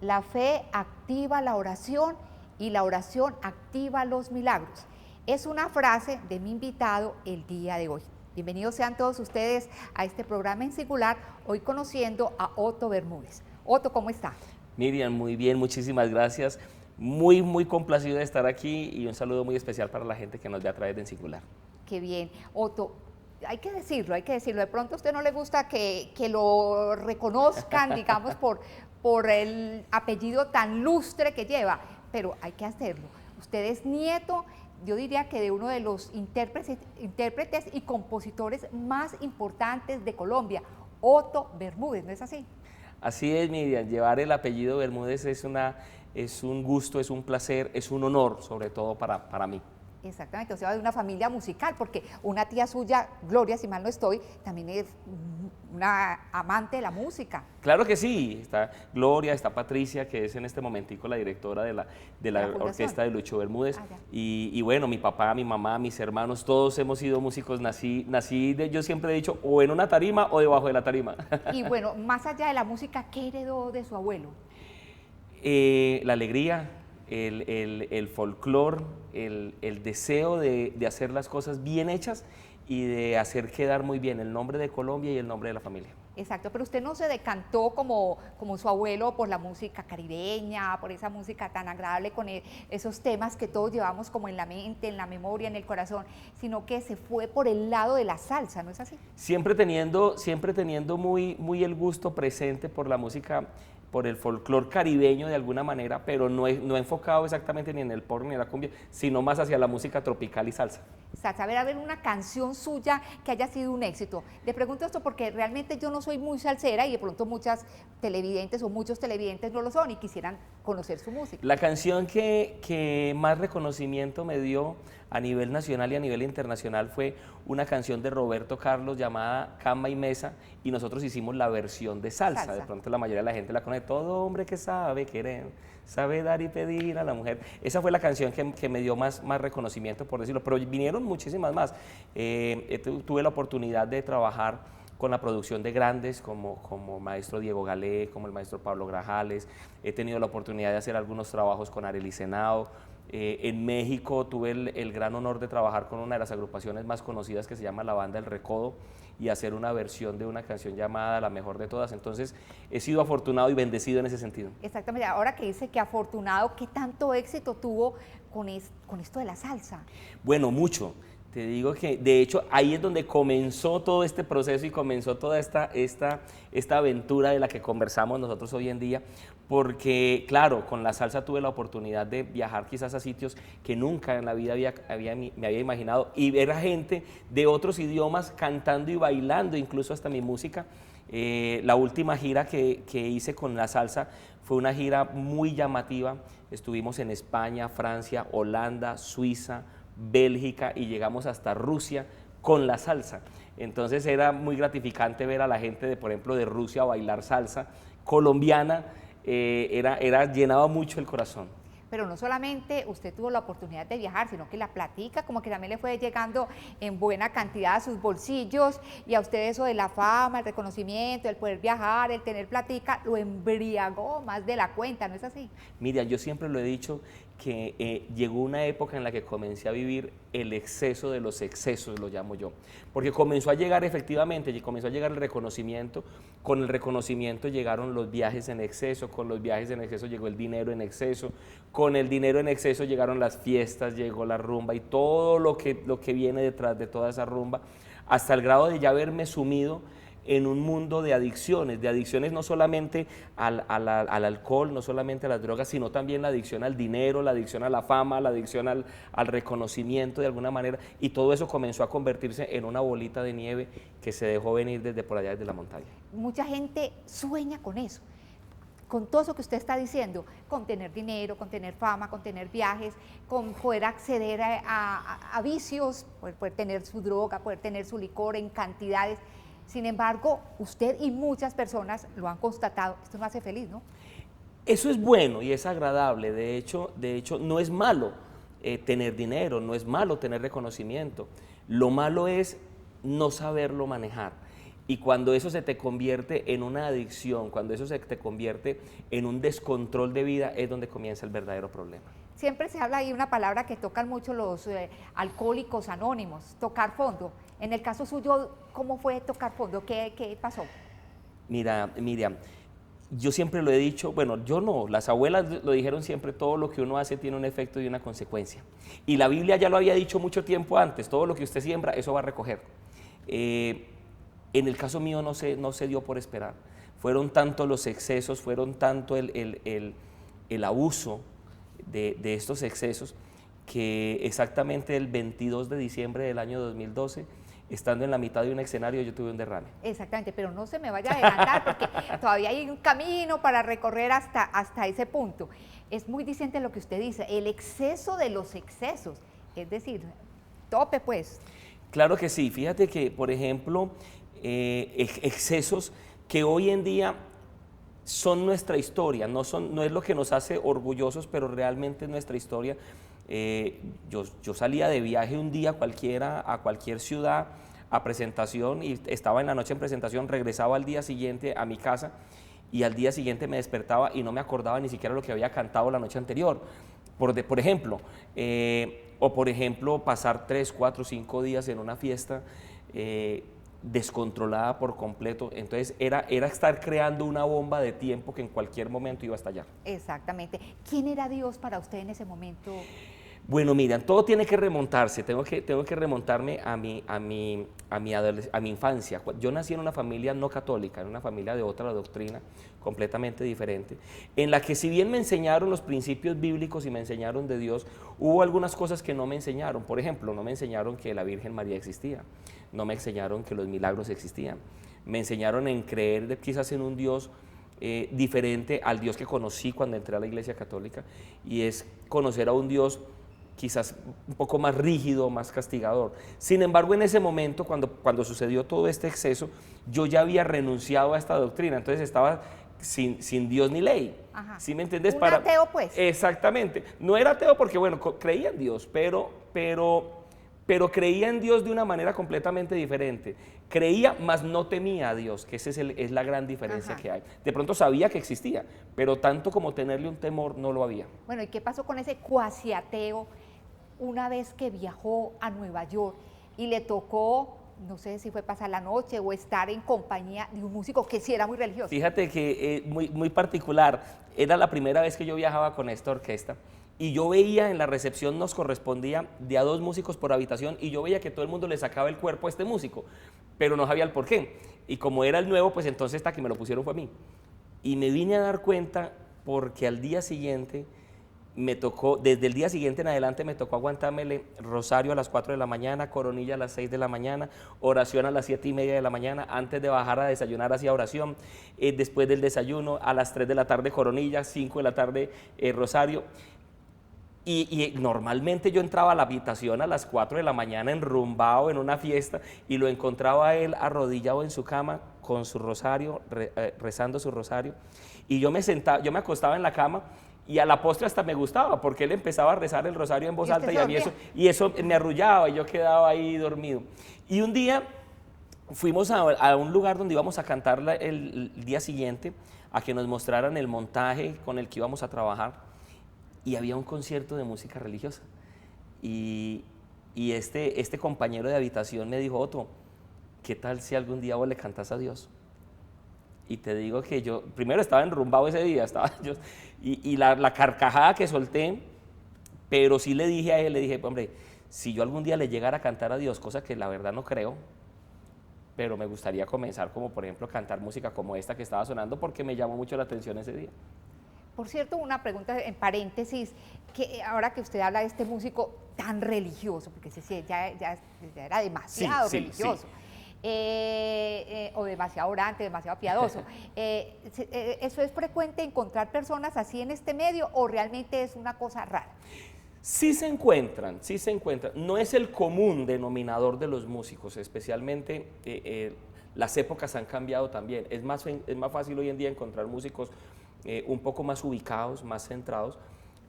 la fe activa la oración y la oración activa los milagros. Es una frase de mi invitado el día de hoy. Bienvenidos sean todos ustedes a este programa en singular, hoy conociendo a Otto Bermúdez. Otto, ¿cómo está? Miriam, muy bien, muchísimas gracias. Muy complacido de estar aquí y un saludo muy especial para la gente que nos ve a través de En Singular. Qué bien. Otto, hay que decirlo, hay que decirlo. De pronto a usted no le gusta que lo reconozcan, digamos, por el apellido tan lustre que lleva, pero hay que hacerlo. Usted es nieto, yo diría que de uno de los intérpretes y compositores más importantes de Colombia, Otto Bermúdez, ¿no es así? Así es, Miriam, llevar el apellido Bermúdez es un gusto, es un placer, es un honor, sobre todo para mí. Exactamente, o sea, de una familia musical, porque una tía suya, Gloria, si mal no estoy, también es una amante de la música. Claro que sí, está Gloria, está Patricia, que es en este momentico la directora de la orquesta de Lucho Bermúdez, y bueno, mi papá, mi mamá, mis hermanos, todos hemos sido músicos, yo siempre he dicho, o en una tarima o debajo de la tarima. Y bueno, más allá de la música, ¿qué heredó de su abuelo? La alegría, el folclore, el deseo de hacer las cosas bien hechas y de hacer quedar muy bien el nombre de Colombia y el nombre de la familia. Exacto, pero usted no se decantó como su abuelo por la música caribeña, por esa música tan agradable con esos temas que todos llevamos como en la mente, en la memoria, en el corazón, sino que se fue por el lado de la salsa, ¿no es así? Siempre teniendo muy el gusto presente por la música, por el folclore caribeño de alguna manera, pero no enfocado exactamente ni en el porno ni en la cumbia, sino más hacia la música tropical y salsa. Salsa, a ver, una canción suya que haya sido un éxito. Le pregunto esto porque realmente yo no soy muy salsera y de pronto muchas televidentes o muchos televidentes no lo son y quisieran conocer su música. La canción que más reconocimiento me dio a nivel nacional y a nivel internacional fue una canción de Roberto Carlos llamada Cama y Mesa, y nosotros hicimos la versión de salsa. De pronto la mayoría de la gente la conoce, todo hombre que sabe querer, sabe dar y pedir a la mujer. Esa fue la canción que me dio más reconocimiento, por decirlo, pero vinieron muchísimas más. Tuve la oportunidad de trabajar con la producción de grandes como maestro Diego Galé, como el maestro Pablo Grajales. He tenido la oportunidad de hacer algunos trabajos con Arely Senao. En México tuve el gran honor de trabajar con una de las agrupaciones más conocidas que se llama la Banda El Recodo y hacer una versión de una canción llamada La Mejor de Todas. Entonces he sido afortunado y bendecido en ese sentido. Exactamente, ahora que dice que afortunado, ¿qué tanto éxito tuvo con esto de la salsa? Bueno, mucho. Te digo que, de hecho, ahí es donde comenzó todo este proceso y comenzó toda esta aventura de la que conversamos nosotros hoy en día, porque, claro, con la salsa tuve la oportunidad de viajar quizás a sitios que nunca en la vida me había imaginado y ver a gente de otros idiomas cantando y bailando, incluso hasta mi música. La última gira que hice con la salsa fue una gira muy llamativa. Estuvimos en España, Francia, Holanda, Suiza, Bélgica y llegamos hasta Rusia con la salsa. Entonces era muy gratificante ver a la gente por ejemplo, de Rusia bailar salsa colombiana, llenaba mucho el corazón. Pero no solamente usted tuvo la oportunidad de viajar, sino que la platica como que también le fue llegando en buena cantidad a sus bolsillos, y a usted eso de la fama, el reconocimiento, el poder viajar, el tener platica, lo embriagó más de la cuenta, ¿no es así? Mira, yo siempre lo he dicho que llegó una época en la que comencé a vivir el exceso de los excesos, lo llamo yo, porque comenzó a llegar efectivamente, y comenzó a llegar el reconocimiento, con el reconocimiento llegaron los viajes en exceso, con los viajes en exceso llegó el dinero en exceso, con el dinero en exceso llegaron las fiestas, llegó la rumba y todo lo que viene detrás de toda esa rumba, hasta el grado de ya haberme sumido en un mundo de adicciones no solamente al alcohol, no solamente a las drogas, sino también la adicción al dinero, la adicción a la fama, la adicción al reconocimiento de alguna manera, y todo eso comenzó a convertirse en una bolita de nieve que se dejó venir desde por allá, desde la montaña. Mucha gente sueña con eso, con todo eso que usted está diciendo, con tener dinero, con tener fama, con tener viajes, con poder acceder a vicios, poder tener su droga, poder tener su licor en cantidades. Sin embargo, usted y muchas personas lo han constatado, esto no hace feliz, ¿no? Eso es bueno y es agradable, de hecho no es malo tener dinero, no es malo tener reconocimiento, lo malo es no saberlo manejar. Y cuando eso se te convierte en una adicción, cuando eso se te convierte en un descontrol de vida, es donde comienza el verdadero problema. Siempre se habla ahí una palabra que tocan mucho los alcohólicos anónimos, tocar fondo. En el caso suyo, ¿cómo fue tocar fondo? ¿Qué pasó? Mira, Miriam, yo siempre lo he dicho, bueno, yo no, las abuelas lo dijeron siempre, todo lo que uno hace tiene un efecto y una consecuencia. Y la Biblia ya lo había dicho mucho tiempo antes, todo lo que usted siembra, eso va a recoger. En el caso mío no se dio por esperar. Fueron tanto los excesos, fueron tanto el abuso de estos excesos, que exactamente el 22 de diciembre del año 2012, estando en la mitad de un escenario, yo tuve un derrame. Exactamente, pero no se me vaya a adelantar porque todavía hay un camino para recorrer hasta ese punto. Es muy diciente lo que usted dice, el exceso de los excesos, es decir, tope pues. Claro que sí, fíjate que, por ejemplo, excesos que hoy en día son nuestra historia, no es lo que nos hace orgullosos, pero realmente es nuestra historia. Yo salía de viaje un día cualquiera a cualquier ciudad a presentación y estaba en la noche en presentación, regresaba al día siguiente a mi casa y al día siguiente me despertaba y no me acordaba ni siquiera lo que había cantado la noche anterior, por ejemplo, o por ejemplo pasar 3, 4, 5 días en una fiesta descontrolada por completo. Entonces era estar creando una bomba de tiempo que en cualquier momento iba a estallar. Exactamente. ¿Quién era Dios para usted en ese momento? Bueno, miren, todo tiene que remontarse, tengo que remontarme a mi infancia. Yo nací en una familia no católica, en una familia de otra doctrina, completamente diferente, en la que si bien me enseñaron los principios bíblicos y me enseñaron de Dios, hubo algunas cosas que no me enseñaron. Por ejemplo, no me enseñaron que la Virgen María existía, no me enseñaron que los milagros existían, me enseñaron en creer quizás en un Dios diferente al Dios que conocí cuando entré a la Iglesia Católica, y es conocer a un Dios quizás un poco más rígido, más castigador. Sin embargo, en ese momento, cuando sucedió todo este exceso, yo ya había renunciado a esta doctrina, entonces estaba sin Dios ni ley. Ajá. ¿Sí me entiendes? Un ateo, pues. Exactamente. No era ateo porque, bueno, creía en Dios, pero creía en Dios de una manera completamente diferente. Creía, mas no temía a Dios, que esa es la gran diferencia que hay. De pronto sabía que existía, pero tanto como tenerle un temor no lo había. Bueno, ¿y qué pasó con ese cuasi ateo una vez que viajó a Nueva York y le tocó, no sé si fue pasar la noche o estar en compañía de un músico que sí era muy religioso? Fíjate que muy particular, era la primera vez que yo viajaba con esta orquesta y yo veía en la recepción, nos correspondía de a 2 músicos por habitación, y yo veía que todo el mundo le sacaba el cuerpo a este músico, pero no sabía el por qué. Y como era el nuevo, pues entonces hasta que me lo pusieron fue a mí. Y me vine a dar cuenta porque al día siguiente me tocó, desde el día siguiente en adelante me tocó aguantármele rosario a las 4 de la mañana, coronilla a las 6 de la mañana, oración a las 7:30 de la mañana, antes de bajar a desayunar hacía oración, después del desayuno a las 3 de la tarde coronilla, 5 de la tarde rosario. Y normalmente yo entraba a la habitación a las 4 de la mañana enrumbado en una fiesta y lo encontraba a él arrodillado en su cama con su rosario, rezando su rosario, y yo me acostaba en la cama y a la postre hasta me gustaba porque él empezaba a rezar el rosario en voz alta y a mí eso me arrullaba y yo quedaba ahí dormido. Y un día fuimos a un lugar donde íbamos a cantar el día siguiente, a que nos mostraran el montaje con el que íbamos a trabajar. Y había un concierto de música religiosa. Y este compañero de habitación me dijo: Otto, ¿qué tal si algún día vos le cantás a Dios? Y te digo que yo, primero estaba enrumbado ese día, y la carcajada que solté, pero sí le dije a él, le dije: hombre, si yo algún día le llegara a cantar a Dios, cosa que la verdad no creo, pero me gustaría comenzar como por ejemplo cantar música como esta que estaba sonando, porque me llamó mucho la atención ese día. Por cierto, una pregunta en paréntesis, que ahora que usted habla de este músico tan religioso, porque ya era demasiado religioso, o demasiado orante, demasiado piadoso, ¿eso es frecuente encontrar personas así en este medio o realmente es una cosa rara? Sí se encuentran. No es el común denominador de los músicos, especialmente las épocas han cambiado también. Es más fácil hoy en día encontrar músicos un poco más ubicados, más centrados,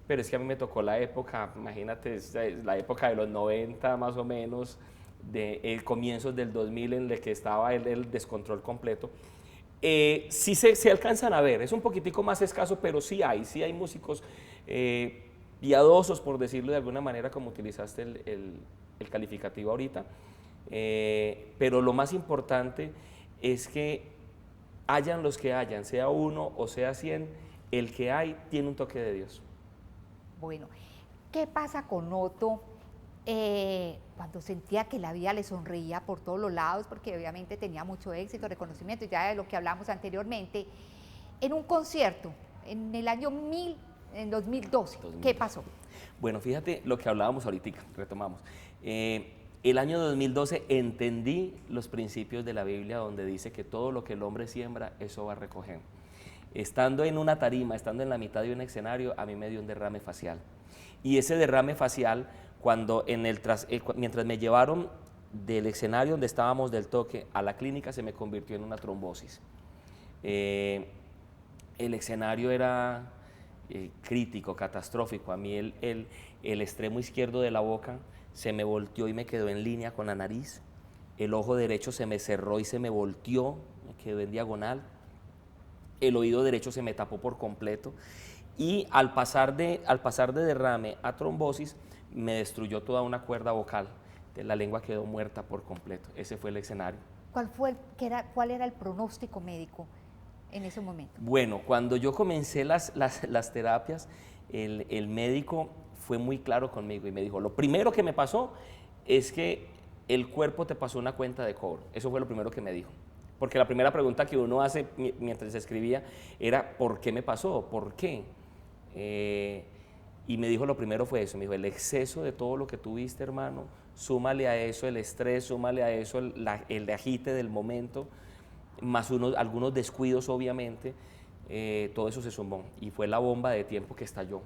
pero es que a mí me tocó la época, imagínate, la época de los 90 más o menos, de comienzos del 2000 en el que estaba el descontrol completo. Sí se alcanzan a ver, es un poquitico más escaso, pero sí hay músicos piadosos, por decirlo de alguna manera, como utilizaste el calificativo ahorita, pero lo más importante es que hayan los que hayan, sea uno o sea 100, el que hay tiene un toque de Dios. Bueno, ¿qué pasa con Otto cuando sentía que la vida le sonreía por todos los lados, porque obviamente tenía mucho éxito, reconocimiento, ya de lo que hablamos anteriormente, en un concierto en el año 2012? ¿Qué pasó? Bueno, fíjate lo que hablábamos ahorita, retomamos. El año 2012 entendí los principios de la Biblia, donde dice que todo lo que el hombre siembra, eso va a recoger. Estando en una tarima, estando en la mitad de un escenario, a mí me dio un derrame facial. Y ese derrame facial, mientras me llevaron del escenario donde estábamos del toque a la clínica, se me convirtió en una trombosis. El escenario era crítico, catastrófico. A mí el extremo izquierdo de la boca se me volteó y me quedó en línea con la nariz. El ojo derecho se me cerró y se me volteó, me quedó en diagonal. El oído derecho se me tapó por completo. Y al pasar de derrame a trombosis, me destruyó toda una cuerda vocal. La lengua quedó muerta por completo. Ese fue el escenario. ¿Cuál era el pronóstico médico en ese momento? Bueno, cuando yo comencé las terapias, el médico fue muy claro conmigo y me dijo, lo primero que me pasó es que el cuerpo te pasó una cuenta de cobro. Eso fue lo primero que me dijo. Porque la primera pregunta que uno hace mientras se escribía era, ¿por qué me pasó? ¿Por qué? Y me dijo, lo primero fue eso, me dijo, el exceso de todo lo que tuviste, hermano, súmale a eso el estrés, súmale a eso el agite del momento, más algunos descuidos, obviamente, todo eso se sumó y fue la bomba de tiempo que estalló.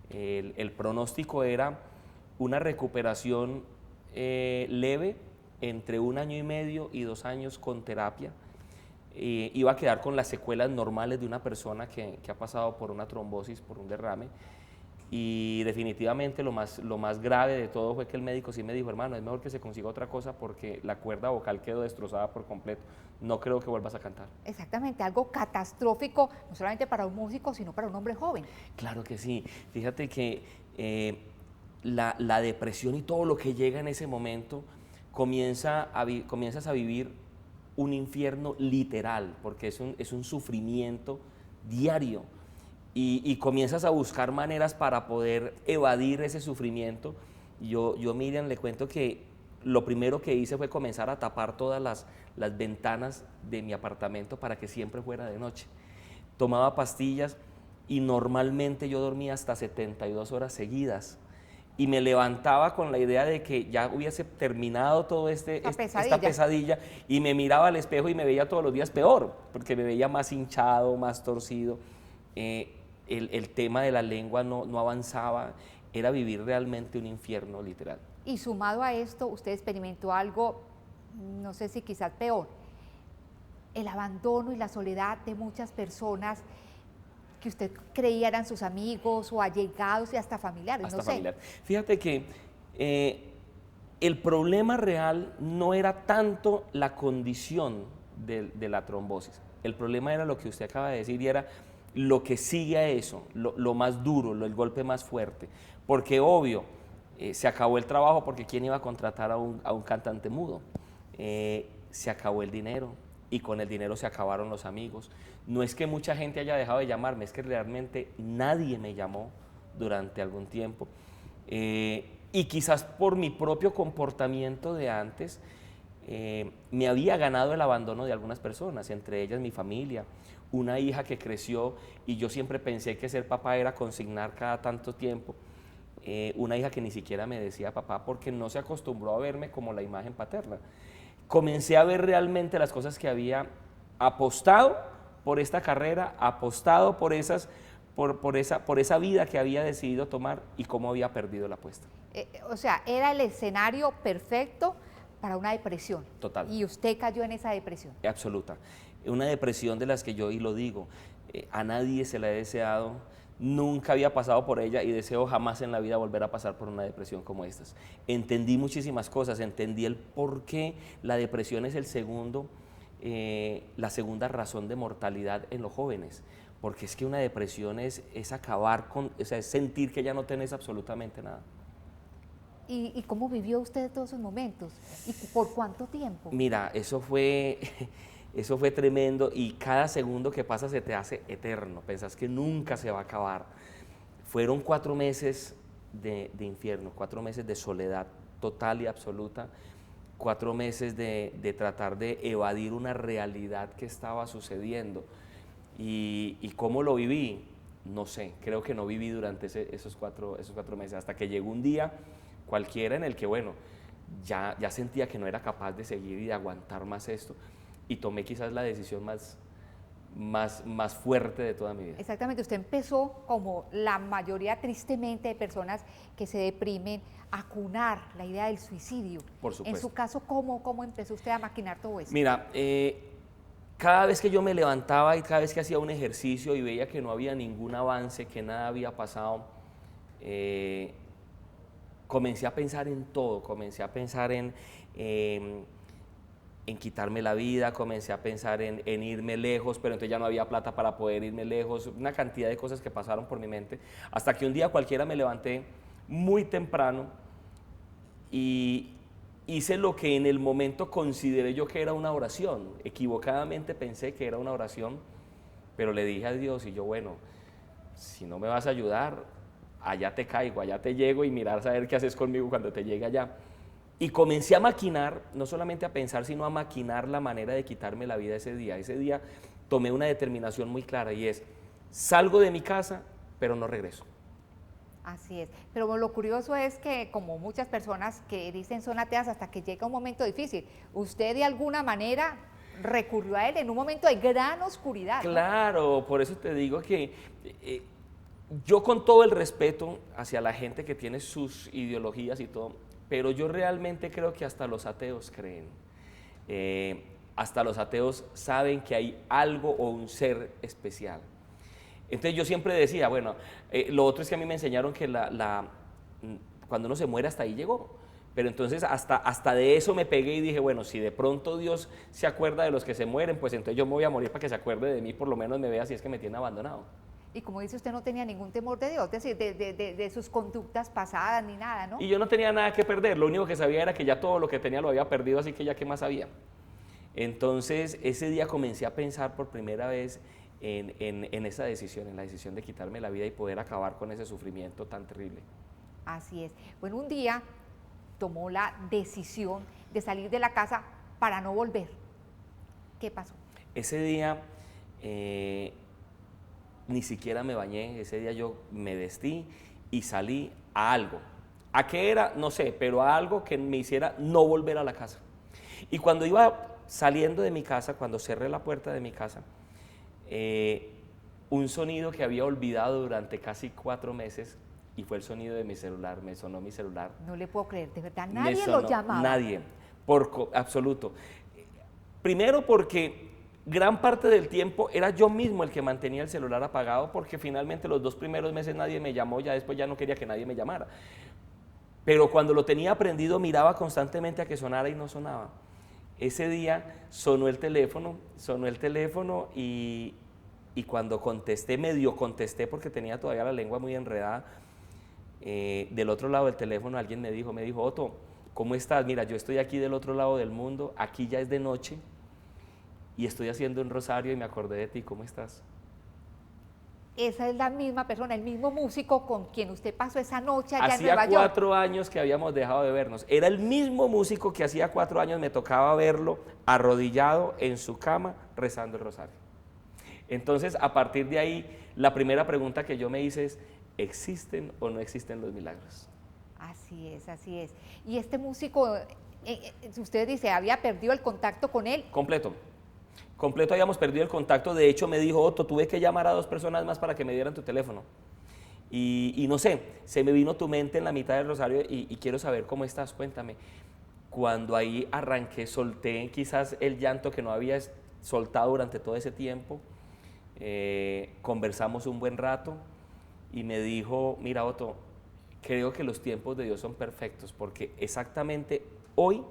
El pronóstico era una recuperación leve, entre 1 año y medio y 2 años con terapia. Iba a quedar con las secuelas normales de una persona que ha pasado por una trombosis, por un derrame. Y definitivamente lo más grave de todo fue que el médico sí me dijo, hermano, es mejor que se consiga otra cosa porque la cuerda vocal quedó destrozada por completo. No creo que vuelvas a cantar. Exactamente, algo catastrófico, no solamente para un músico, sino para un hombre joven. Claro que sí. Fíjate que la depresión y todo lo que llega en ese momento, comienzas a vivir un infierno literal, porque es un sufrimiento diario. Y comienzas a buscar maneras para poder evadir ese sufrimiento. Yo Miriam, le cuento que lo primero que hice fue comenzar a tapar todas las ventanas de mi apartamento para que siempre fuera de noche. Tomaba pastillas y normalmente yo dormía hasta 72 horas seguidas. Y me levantaba con la idea de que ya hubiese terminado todo esta pesadilla, y me miraba al espejo y me veía todos los días peor, porque me veía más hinchado, más torcido. El tema de la lengua no avanzaba, era vivir realmente un infierno literal. Y sumado a esto, usted experimentó algo, no sé si quizás peor, el abandono y la soledad de muchas personas que usted creía eran sus amigos o allegados y hasta familiares, Hasta no sé. familiar. Fíjate que el problema real no era tanto la condición de la trombosis, el problema era lo que usted acaba de decir y era lo que sigue a eso, lo más duro, el golpe más fuerte, porque obvio, se acabó el trabajo porque ¿quién iba a contratar a un cantante mudo? Se acabó el dinero y con el dinero se acabaron los amigos. No es que mucha gente haya dejado de llamarme, es que realmente nadie me llamó durante algún tiempo. Y quizás por mi propio comportamiento de antes, me había ganado el abandono de algunas personas, entre ellas mi familia, una hija que creció y yo siempre pensé que ser papá era consignar cada tanto tiempo, una hija que ni siquiera me decía papá porque no se acostumbró a verme como la imagen paterna. Comencé a ver realmente las cosas que había apostado por esta carrera, apostado por esa vida que había decidido tomar y cómo había perdido la apuesta. O sea, era el escenario perfecto para una depresión. Total. Y usted cayó en esa depresión. Absoluta. Una depresión de las que yo, y lo digo, a nadie se la he deseado. Nunca había pasado por ella y deseo jamás en la vida volver a pasar por una depresión como estas. Entendí muchísimas cosas, entendí el por qué la depresión es la segunda razón de mortalidad en los jóvenes, porque es que una depresión es acabar con, o sea, es sentir que ya no tenés absolutamente nada. ¿Y cómo vivió usted todos esos momentos? ¿Y por cuánto tiempo? Mira, eso fue tremendo y cada segundo que pasa se te hace eterno, pensás que nunca se va a acabar. Fueron 4 meses de infierno, 4 meses de soledad total y absoluta, 4 meses de tratar de evadir una realidad que estaba sucediendo. ¿Y cómo lo viví? No sé, creo que no viví durante esos cuatro meses, hasta que llegó un día cualquiera en el que, bueno, ya sentía que no era capaz de seguir y de aguantar más esto, y tomé quizás la decisión más fuerte de toda mi vida. Exactamente, usted empezó, como la mayoría tristemente de personas que se deprimen, a cunar la idea del suicidio. Por supuesto. En su caso, ¿cómo empezó usted a maquinar todo eso? Mira, cada vez que yo me levantaba y cada vez que hacía un ejercicio y veía que no había ningún avance, que nada había pasado, comencé a pensar en todo, comencé a pensar en quitarme la vida, comencé a pensar en irme lejos, pero entonces ya no había plata para poder irme lejos, una cantidad de cosas que pasaron por mi mente, hasta que un día cualquiera me levanté muy temprano y hice lo que en el momento consideré yo que era una oración. Equivocadamente pensé que era una oración, pero le dije a Dios, y yo, bueno, si no me vas a ayudar, allá te caigo, allá te llego, y mirar a ver qué haces conmigo cuando te llegue allá. Y comencé a maquinar, no solamente a pensar, sino a maquinar la manera de quitarme la vida ese día. Ese día tomé una determinación muy clara, y es: salgo de mi casa, pero no regreso. Así es, pero lo curioso es que, como muchas personas que dicen son ateas hasta que llega un momento difícil, usted de alguna manera recurrió a él en un momento de gran oscuridad, ¿no? Claro, por eso te digo que yo, con todo el respeto hacia la gente que tiene sus ideologías y todo, pero yo realmente creo que hasta los ateos creen. Hasta los ateos saben que hay algo o un ser especial. Entonces yo siempre decía, bueno, lo otro es que a mí me enseñaron que cuando uno se muere hasta ahí llegó. Pero entonces hasta de eso me pegué y dije, bueno, si de pronto Dios se acuerda de los que se mueren, pues entonces yo me voy a morir para que se acuerde de mí, por lo menos me vea si es que me tiene abandonado. Y como dice, usted no tenía ningún temor de Dios, es decir, de sus conductas pasadas ni nada, ¿no? Y yo no tenía nada que perder, lo único que sabía era que ya todo lo que tenía lo había perdido, así que ya qué más había. Entonces ese día comencé a pensar por primera vez en esa decisión, en la decisión de quitarme la vida y poder acabar con ese sufrimiento tan terrible. Así es. Bueno, un día tomó la decisión de salir de la casa para no volver. ¿Qué pasó? Ese día ni siquiera me bañé, ese día yo me vestí y salí a algo. ¿A qué era? No sé, pero a algo que me hiciera no volver a la casa. Y cuando iba saliendo de mi casa, cuando cerré la puerta de mi casa, un sonido que había olvidado durante casi 4 meses, y fue el sonido de mi celular. Me sonó mi celular. No le puedo creer, de verdad, nadie lo llamaba. Nadie, absoluto. Primero porque gran parte del tiempo era yo mismo el que mantenía el celular apagado, porque finalmente los 2 primeros meses nadie me llamó, ya después ya no quería que nadie me llamara. Pero cuando lo tenía prendido miraba constantemente a que sonara y no sonaba. Ese día sonó el teléfono y cuando contesté, medio contesté porque tenía todavía la lengua muy enredada, del otro lado del teléfono alguien me dijo, Otto, ¿cómo estás? Mira, yo estoy aquí del otro lado del mundo, aquí ya es de noche y estoy haciendo un rosario y me acordé de ti, ¿cómo estás? Esa es la misma persona, el mismo músico con quien usted pasó esa noche allá en Hacía Nueva York. 4 años que habíamos dejado de vernos. Era el mismo músico que hacía 4 años me tocaba verlo arrodillado en su cama rezando el rosario. Entonces, a partir de ahí, la primera pregunta que yo me hice es: ¿existen o no existen los milagros? Así es, así es. Y este músico, usted dice, ¿había perdido el contacto con él? Completo habíamos perdido el contacto. De hecho me dijo, Otto, tuve que llamar a 2 personas más para que me dieran tu teléfono. Y no sé, se me vino tu mente en la mitad del rosario y quiero saber cómo estás, cuéntame. Cuando ahí arranqué, solté quizás el llanto que no había soltado durante todo ese tiempo, conversamos un buen rato y me dijo, mira Otto, creo que los tiempos de Dios son perfectos, porque exactamente hoy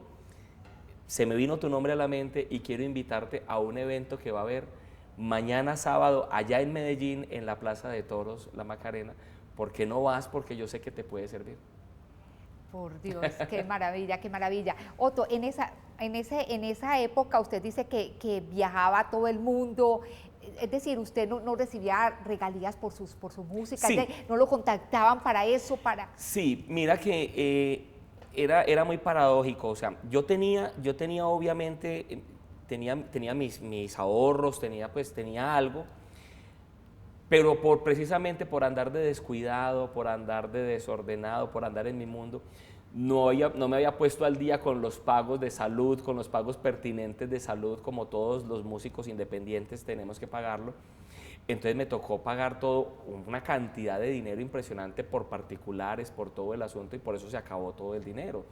se me vino tu nombre a la mente y quiero invitarte a un evento que va a haber mañana sábado allá en Medellín, en la Plaza de Toros, La Macarena. ¿Por qué no vas? Porque yo sé que te puede servir. Por Dios, qué maravilla, qué maravilla. Otto, en esa época usted dice que viajaba a todo el mundo, es decir, usted no recibía regalías por su música, Sí. no lo contactaban para eso, para... Sí, mira que era muy paradójico, o sea, yo tenía obviamente, tenía mis ahorros, tenía algo, pero precisamente por andar de descuidado, por andar de desordenado, por andar en mi mundo, no me había puesto al día con los pagos de salud, con los pagos pertinentes de salud, como todos los músicos independientes tenemos que pagarlo. Entonces me tocó pagar todo, una cantidad de dinero impresionante por particulares, por todo el asunto, y por eso se acabó todo el dinero.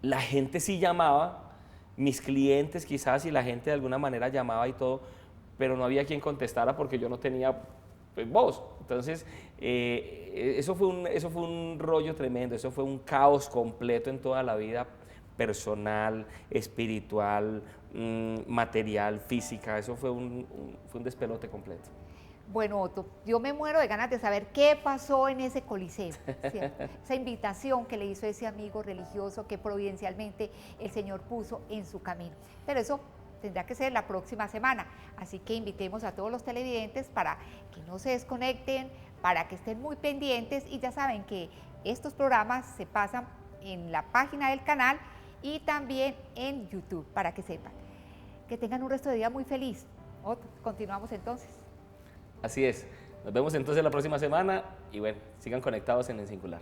La gente sí llamaba, mis clientes quizás, y la gente de alguna manera llamaba y todo, pero no había quien contestara porque yo no tenía pues, voz. Entonces, eso fue un rollo tremendo, eso fue un caos completo en toda la vida personal, espiritual, material, física, eso fue un despelote completo. Bueno, Otto, yo me muero de ganas de saber qué pasó en ese coliseo, ¿cierto? Esa invitación que le hizo ese amigo religioso que providencialmente el Señor puso en su camino. Pero eso tendrá que ser la próxima semana, así que invitemos a todos los televidentes para que no se desconecten, para que estén muy pendientes y ya saben que estos programas se pasan en la página del canal y también en YouTube, para que sepan. Que tengan un resto de día muy feliz. Otto, continuamos entonces. Así es. Nos vemos entonces la próxima semana y bueno, sigan conectados en El Singular.